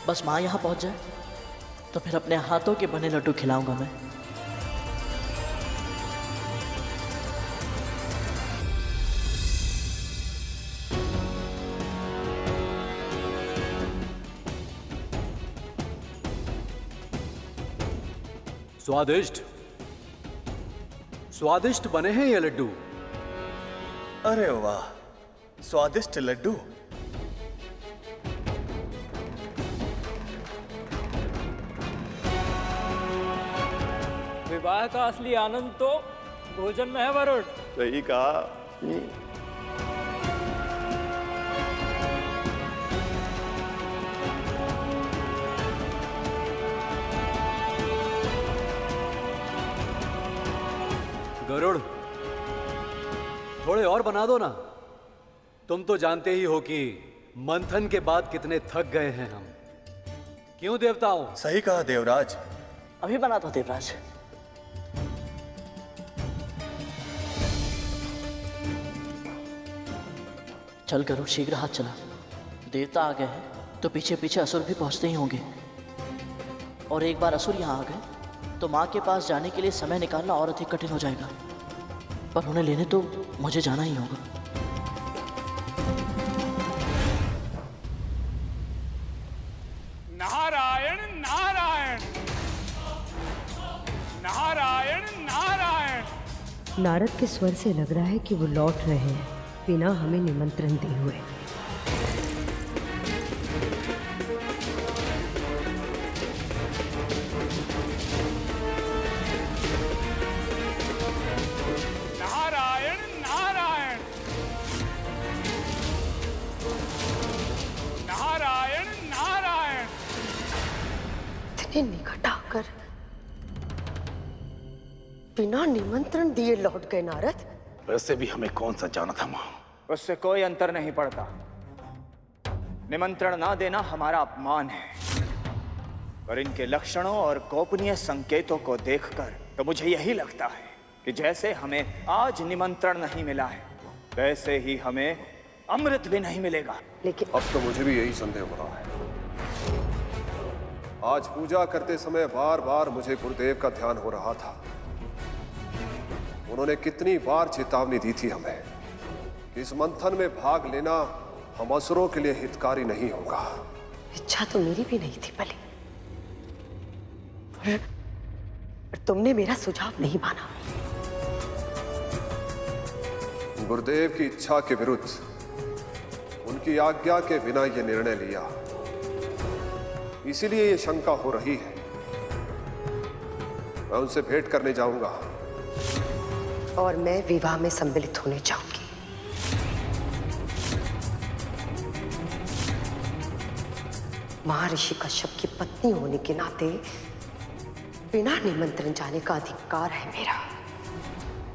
बस माँ यहाँ पहुँच जाए तो फिर अपने हाथों के बने लड्डू खिलाऊंगा मैं। स्वादिष्ट स्वादिष्ट बने हैं ये लड्डू। अरे वाह, स्वादिष्ट लड्डू। विवाह का असली आनंद तो भोजन में है वरुण। सही कहा। गरुड़, थोड़े और बना दो ना। तुम तो जानते ही हो कि मंथन के बाद कितने थक गए हैं हम। क्यों देवताओं? सही कहा देवराज। अभी बना दो देवराज। चल गरुड़, शीघ्र हाथ चला। देवता आ गए हैं तो पीछे पीछे असुर भी पहुंचते ही होंगे, और एक बार असुर यहाँ आ गए तो माँ के पास जाने के लिए समय निकालना और अधिक कठिन हो जाएगा। पर उन्हें लेने तो मुझे जाना ही होगा। नारायण नारायण नारायण नारायण। नारद के स्वर से लग रहा है कि वो लौट रहे हैं बिना हमें निमंत्रण दिए हुए। नारायण नारायण नारायण नारायण। इतने निकट आकर बिना निमंत्रण दिए लौट गए नारद। वैसे भी हमें कौन सा जाना था मां? उससे कोई अंतर नहीं पड़ता। निमंत्रण ना देना हमारा अपमान है, पर इनके लक्षणों और गोपनीय संकेतों को देखकर तो मुझे यही लगता है कि जैसे हमें आज निमंत्रण नहीं मिला है, वैसे ही हमें अमृत भी नहीं मिलेगा। लेकिन अब तो मुझे भी यही संदेह हो रहा है। आज पूजा करते समय बार बार मुझे गुरुदेव का ध्यान हो रहा था। उन्होंने कितनी बार चेतावनी दी थी हमें कि इस मंथन में भाग लेना हम असुरों के लिए हितकारी नहीं होगा। इच्छा तो मेरी भी नहीं थी भले, पर तुमने मेरा सुझाव नहीं माना। गुरुदेव की इच्छा के विरुद्ध उनकी आज्ञा के बिना यह निर्णय लिया, इसीलिए ये शंका हो रही है। मैं उनसे भेंट करने जाऊंगा और मैं विवाह में सम्मिलित होने जाऊंगी। महर्षि कश्यप की पत्नी होने के नाते बिना निमंत्रण जाने का अधिकार है मेरा।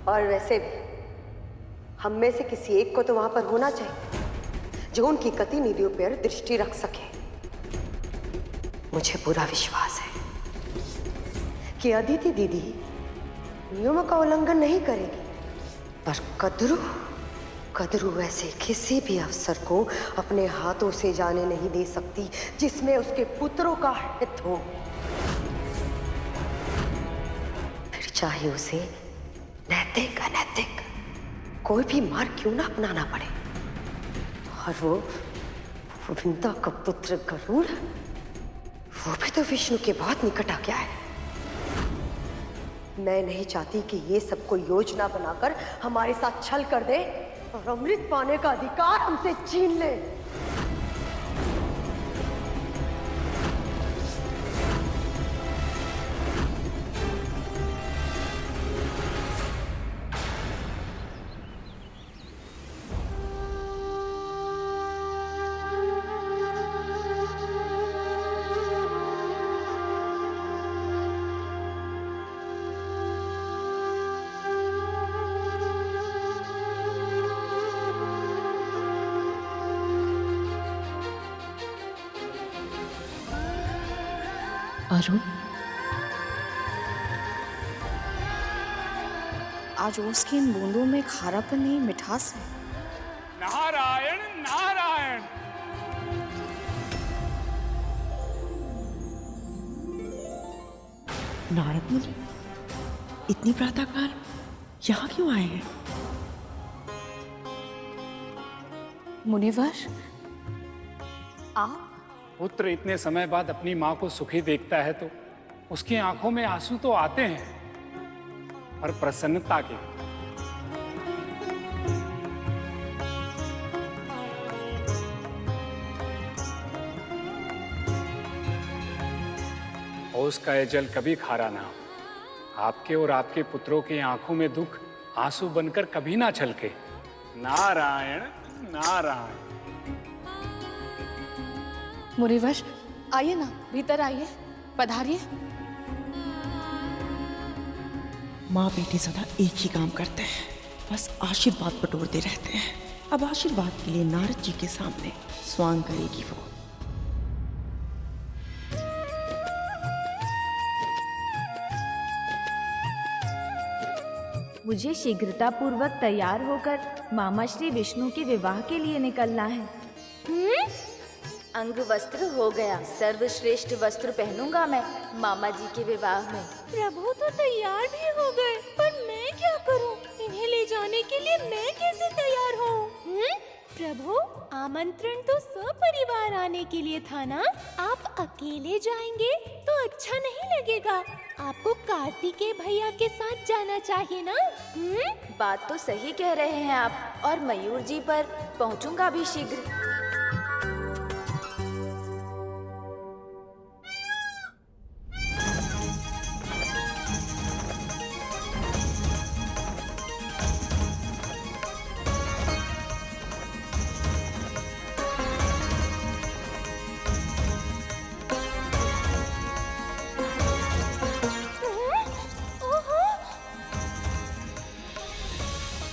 और वैसे हम में से किसी एक को तो वहां पर होना चाहिए जो उनकी गतिविधियों पर दृष्टि रख सके। मुझे पूरा विश्वास है कि अदिति दीदी नियमों का उल्लंघन नहीं करेगी, पर कदरू ऐसे किसी भी अवसर को अपने हाथों से जाने नहीं दे सकती जिसमें उसके पुत्रों का हित हो, फिर चाहे उसे नैतिक अनैतिक कोई भी मार्ग क्यों ना अपनाना पड़े। और वो विंता का पुत्र गरुड़, वो भी तो विष्णु के बहुत निकट आ गया है। मैं नहीं चाहती कि ये सब कोई योजना बनाकर हमारे साथ छल कर दे और अमृत पाने का अधिकार हमसे छीन ले। अरुण, आज ओस की इन बूंदों में खारापन नहीं, मिठास है। नारायण नारायण नारद मुनि इतनी प्रातःकाल यहाँ क्यों आए हैं? मुनिवर, आप? पुत्र इतने समय बाद अपनी माँ को सुखी देखता है तो उसकी आंखों में आंसू तो आते हैं, पर प्रसन्नता के। और उसका ये जल कभी खारा ना हो। आपके और आपके पुत्रों की आंखों में दुख आंसू बनकर कभी ना छलके। नारायण नारायण। मुनिवर, आइए ना, भीतर आइए, पधारिए। माँ बेटी सदा एक ही काम करते हैं, बस आशीर्वाद बटोरते रहते हैं। अब आशीर्वाद के लिए नारद जी के सामने स्वांग करेगी वो। मुझे शीघ्रता पूर्वक तैयार होकर मामा श्री विष्णु के विवाह के लिए निकलना है। अंग वस्त्र हो गया, सर्वश्रेष्ठ वस्त्र पहनूंगा मैं मामा जी के विवाह में। प्रभु तो तैयार भी हो गए, पर मैं क्या करूं? इन्हें ले जाने के लिए मैं कैसे तैयार हूं? प्रभु, आमंत्रण तो सपरिवार आने के लिए था ना? आप अकेले जाएंगे तो अच्छा नहीं लगेगा। आपको कार्तिकेय भैया के साथ जाना चाहिए ना? बात तो सही कह रहे हैं आप, और मयूर जी पर पहुंचूंगा भी शीघ्र।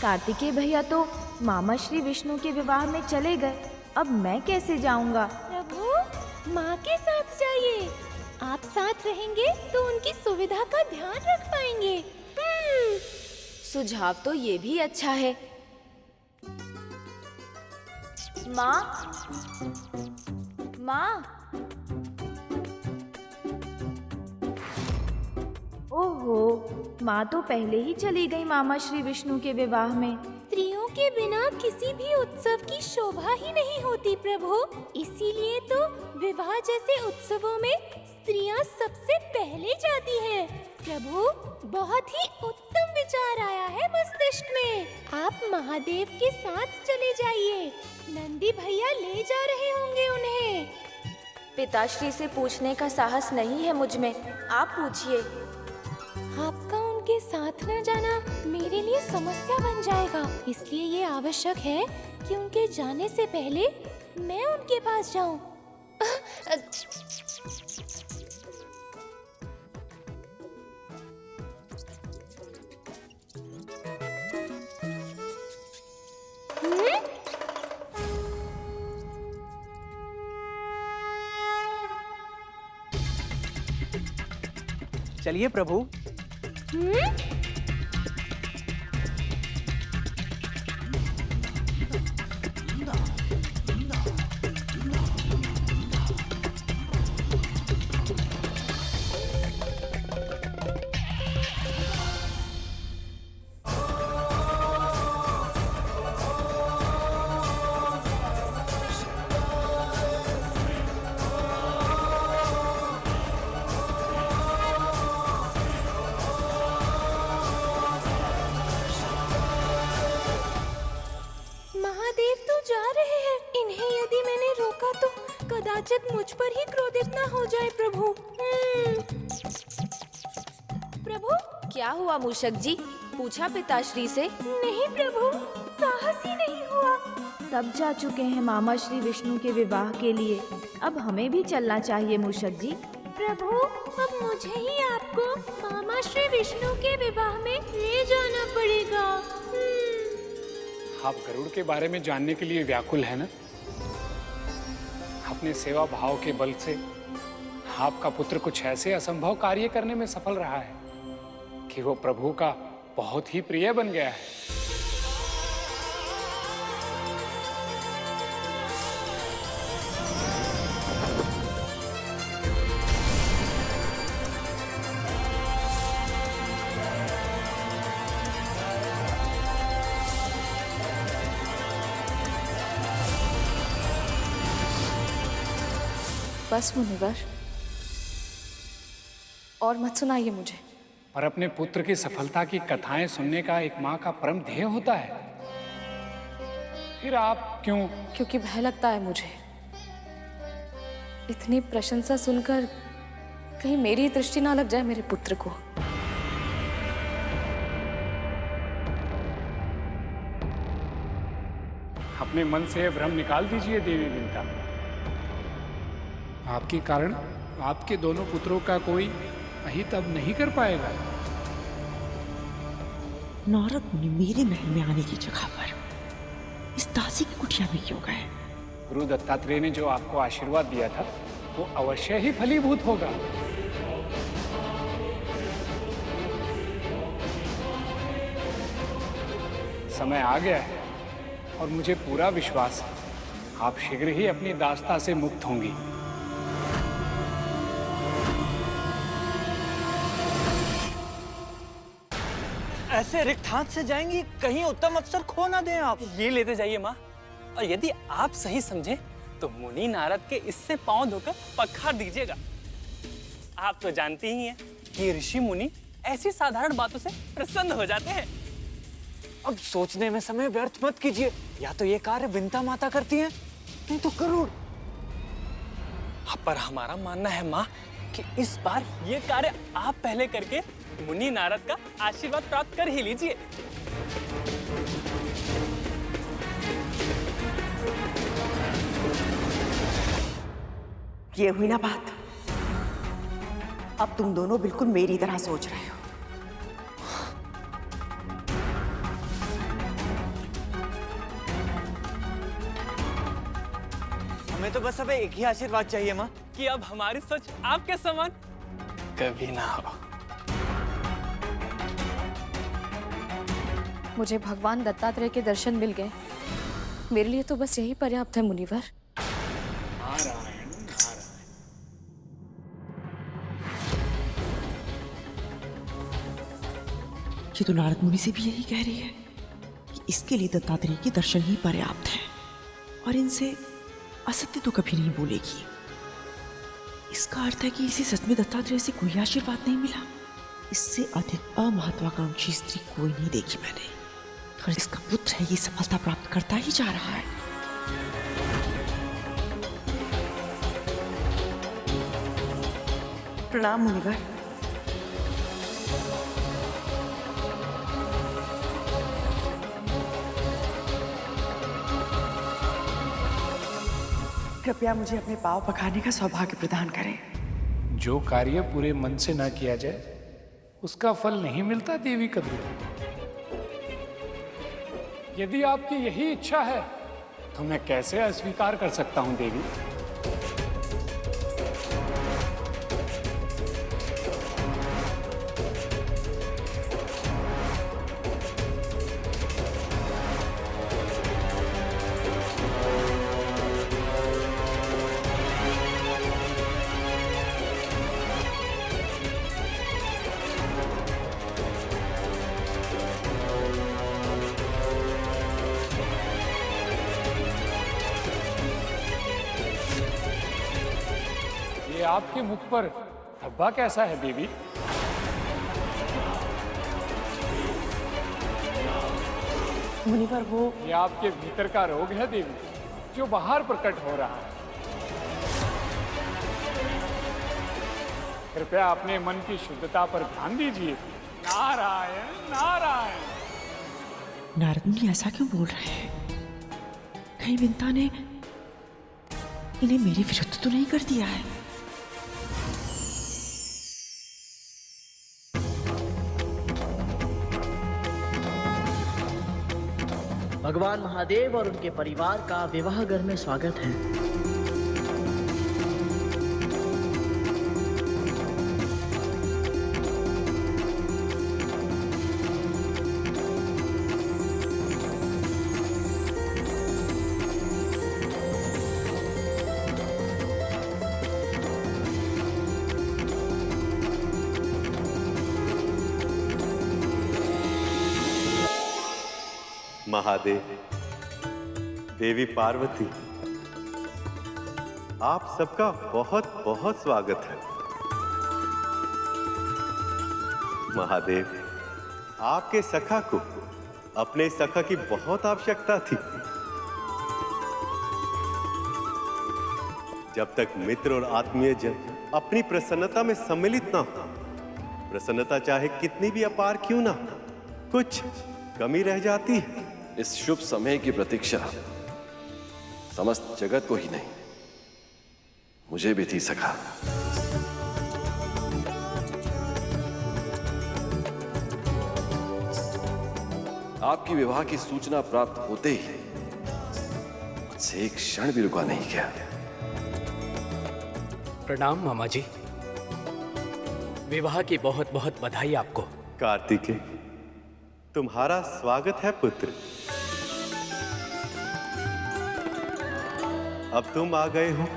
कार्तिकेय भैया तो मामा श्री विष्णु के विवाह में चले गए, अब मैं कैसे जाऊंगा? प्रभु, माँ के साथ जाइए। आप साथ रहेंगे तो उनकी सुविधा का ध्यान रख पाएंगे। सुझाव तो ये भी अच्छा है। माँ, माँ। ओहो, माँ तो पहले ही चली गई मामा श्री विष्णु के विवाह में। स्त्रियों के बिना किसी भी उत्सव की शोभा ही नहीं होती प्रभु, इसीलिए तो विवाह जैसे उत्सवों में स्त्रियां सबसे पहले जाती हैं। प्रभु, बहुत ही उत्तम विचार आया है मस्तिष्क में। आप महादेव के साथ चले जाइए, नंदी भैया ले जा रहे होंगे उन्हें। पिताश्री से पूछने का साहस नहीं है मुझ में, आप पूछिए। आपका उनके साथ न जाना मेरे लिए समस्या बन जाएगा, इसलिए ये आवश्यक है कि उनके जाने से पहले मैं उनके पास जाऊं। चलिए प्रभु। कदाचित मुझ पर ही क्रोधित न हो जाए प्रभु। प्रभु, क्या हुआ मूषक जी? पूछा पिताश्री से। नहीं प्रभु, साहस ही नहीं हुआ। सब जा चुके हैं मामा श्री विष्णु के विवाह के लिए, अब हमें भी चलना चाहिए मूषक जी। प्रभु, अब मुझे ही आपको मामा श्री विष्णु के विवाह में ले जाना पड़ेगा। आप गरुड़ के बारे में जानने के लिए व्याकुल है ना? अपने सेवा भाव के बल से आपका पुत्र कुछ ऐसे असंभव कार्य करने में सफल रहा है कि वो प्रभु का बहुत ही प्रिय बन गया है। बस मुनिवर, और मत सुनाइए मुझे। पर अपने पुत्र की सफलता की कथाएं सुनने का एक माँ का परम ध्येय होता है। फिर आप क्यों? क्योंकि भय लगता है मुझे, इतनी प्रशंसा सुनकर कहीं मेरी दृष्टि ना लग जाए मेरे पुत्र को। अपने मन से भ्रम निकाल दीजिए देवी विंता। आपके कारण आपके दोनों पुत्रों का कोई अहित अब नहीं कर पाएगा। नारद मुनि मेरे महल में आने की जगह पर इस दासी की कुटिया में क्यों गए? गुरु दत्तात्रेय ने जो आपको आशीर्वाद दिया था वो अवश्य ही फलीभूत होगा। समय आ गया है और मुझे पूरा विश्वास है आप शीघ्र ही अपनी दास्ता से मुक्त होंगी। ऐसे रिक्त हाथ से जाएंगी, कहीं उत्तम अवसर खो ना दें आप। ये लेते जाइए माँ, और यदि आप सही समझे तो मुनि नारद के इससे पांव धोकर पखार दीजिएगा। आप तो जानती ही हैं कि ऋषि मुनि ऐसी साधारण बातों से प्रसन्न हो जाते हैं। अब सोचने में समय व्यर्थ मत कीजिए, या तो ये कार्य विंता माता करती हैं, नहीं तो गरुड़। पर हमारा मानना है माँ कि इस बार ये कार्य आप पहले करके मुनि नारद का आशीर्वाद प्राप्त कर ही लीजिए। ये हुई ना बात। अब तुम दोनों बिल्कुल मेरी तरह सोच रहे हो। हमें तो बस अब एक ही आशीर्वाद चाहिए माँ, कि अब हमारी सोच आपके समान कभी ना हो। मुझे भगवान दत्तात्रेय के दर्शन मिल गए, मेरे लिए तो बस यही पर्याप्त है मुनिवर। नारायण नारायण। ये तो नारद मुनि से भी यही कह रही है कि इसके लिए दत्तात्रेय के दर्शन ही पर्याप्त है और इनसे असत्य तो कभी नहीं बोलेगी। इसका अर्थ है कि इसे सच में दत्तात्रेय से कोई आशीर्वाद नहीं मिला। इससे अधिक अमहत्वाकांक्षी स्त्री कोई नहीं देखी मैंने, और इसका पुत्र है ये सफलता प्राप्त करता ही जा रहा है। प्रणाम मुनिवर। कृपया मुझे अपने पांव पखारने का सौभाग्य प्रदान करें। जो कार्य पूरे मन से ना किया जाए उसका फल नहीं मिलता देवी कद्रू। यदि आपकी यही इच्छा है तो मैं कैसे अस्वीकार कर सकता हूं देवी। आपके मुख पर धब्बा कैसा है देवी? मुनिवर वो ये आपके भीतर का रोग है देवी, जो बाहर प्रकट हो रहा है। कृपया अपने मन की शुद्धता पर ध्यान दीजिए। नारायण नारायण। नारद मुनि ऐसा क्यों बोल रहे हैं? कहीं विंता ने इन्हें मेरे विरुद्ध तो नहीं कर दिया है? भगवान महादेव और उनके परिवार का विवाह घर में स्वागत है। महादेव, देवी पार्वती, आप सबका बहुत बहुत स्वागत है। महादेव, आपके सखा को अपने सखा की बहुत आवश्यकता थी। जब तक मित्र और आत्मीय जन अपनी प्रसन्नता में सम्मिलित ना हो, प्रसन्नता चाहे कितनी भी अपार क्यों ना हो, कुछ कमी रह जाती है। इस शुभ समय की प्रतीक्षा समस्त जगत को ही नहीं, मुझे भी थी सखा। आपकी विवाह की सूचना प्राप्त होते ही मुझसे एक क्षण भी रुका नहीं गया। प्रणाम मामा जी। विवाह की बहुत बहुत बधाई आपको। कार्तिकेय, तुम्हारा स्वागत है पुत्र। अब तुम आ गए हो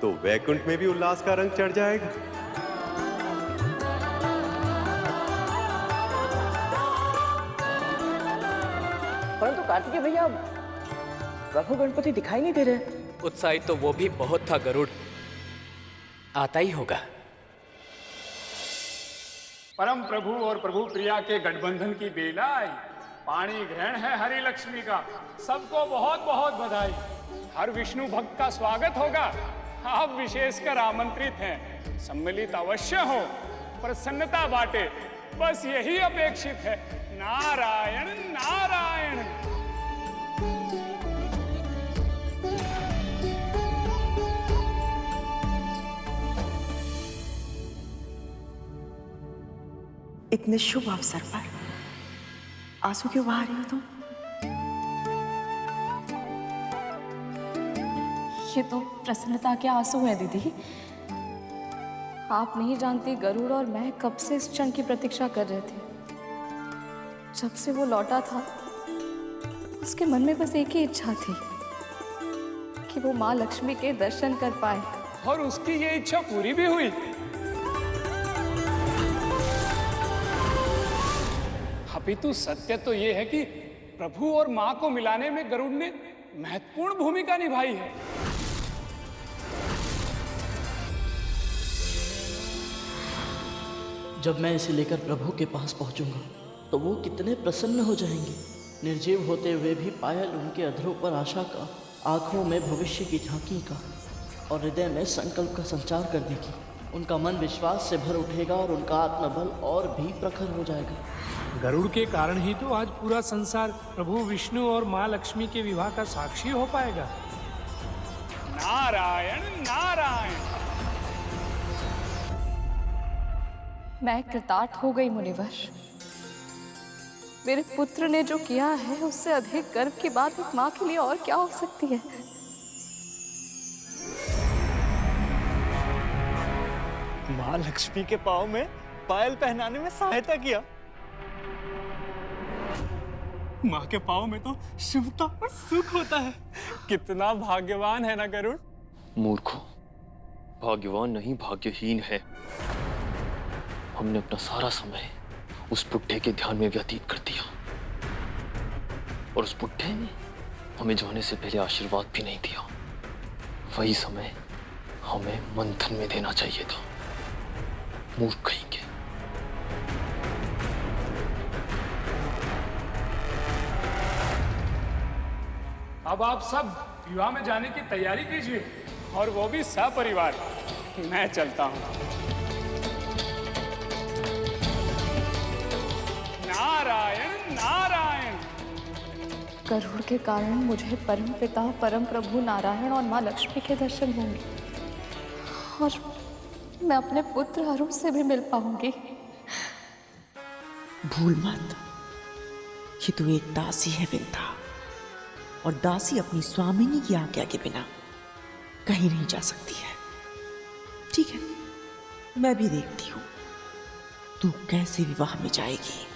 तो वैकुंठ में भी उल्लास का रंग चढ़ जाएगा। परंतु कार्तिकेय भैया, प्रभु गणपति दिखाई नहीं दे रहे। उत्साहित तो वो भी बहुत था गरुड़, आता ही होगा। परम प्रभु और प्रभु प्रिया के गठबंधन की बेला आई। पाणी ग्रहण है हरि लक्ष्मी का, सबको बहुत बहुत बधाई। हर विष्णु भक्त का स्वागत होगा। आप विशेषकर आमंत्रित हैं, सम्मिलित अवश्य हो, प्रसन्नता बांटे, बस यही अपेक्षित है। नारायण नारायण। इतने शुभ अवसर पर आंसू क्यों बहा रही हो तुम? ये तो प्रसन्नता के आंसू है दीदी। आप नहीं जानती, गरुड़ और मैं कब से इस क्षण की प्रतीक्षा कर रहे थे। जब से वो लौटा था, उसके मन में बस एक ही इच्छा थी कि वो माँ लक्ष्मी के दर्शन कर पाए। और उसकी ये इच्छा पूरी भी हुई। अपितु सत्य तो ये है कि प्रभु और मां को मिलाने में गरुड़ ने महत्वपूर्ण भूमिका निभाई है। जब मैं इसे लेकर प्रभु के पास पहुंचूंगा तो वो कितने प्रसन्न हो जाएंगे। निर्जीव होते हुए भी पायल उनके अधरों पर आशा का, आंखों में भविष्य की झांकी का और हृदय में संकल्प का संचार कर देगी। उनका मन विश्वास से भर उठेगा और उनका आत्मबल और भी प्रखर हो जाएगा। गरुड़ के कारण ही तो आज पूरा संसार प्रभु विष्णु और माँ लक्ष्मी के विवाह का साक्षी हो पाएगा। नारायण नारायण। मैं कृतार्थ हो गई मुनिवर। मेरे पुत्र ने जो किया है, उससे अधिक गर्व की बात एक माँ के लिए और क्या हो सकती है। माँ लक्ष्मी के पाँव में पायल पहनाने में सहायता किया। माँ के पाँव में तो शुभता और सुख होता है। कितना भाग्यवान है ना गरुड़। मूर्खों, भाग्यवान नहीं भाग्यहीन है। हमने अपना सारा समय उस बुढ़े के ध्यान में व्यतीत कर दिया और उस बुढ़े ने हमें जाने से पहले आशीर्वाद भी नहीं दिया। वही समय हमें मंथन में देना चाहिए था। मूर्ख कहेंगे। अब आप सब विवाह में जाने की तैयारी कीजिए, और वो भी सपरिवार। मैं चलता हूं। नारायण नारायण। गरुड़ के कारण मुझे परम पिता, परम प्रभु नारायण और माँ लक्ष्मी के दर्शन होंगे और मैं अपने पुत्र अरुण से भी मिल पाऊंगी। भूल मत कि तू एक दासी है विंता, और दासी अपनी स्वामिनी की आज्ञा के बिना कहीं नहीं जा सकती है। ठीक है, मैं भी देखती हूं तू कैसे विवाह में जाएगी।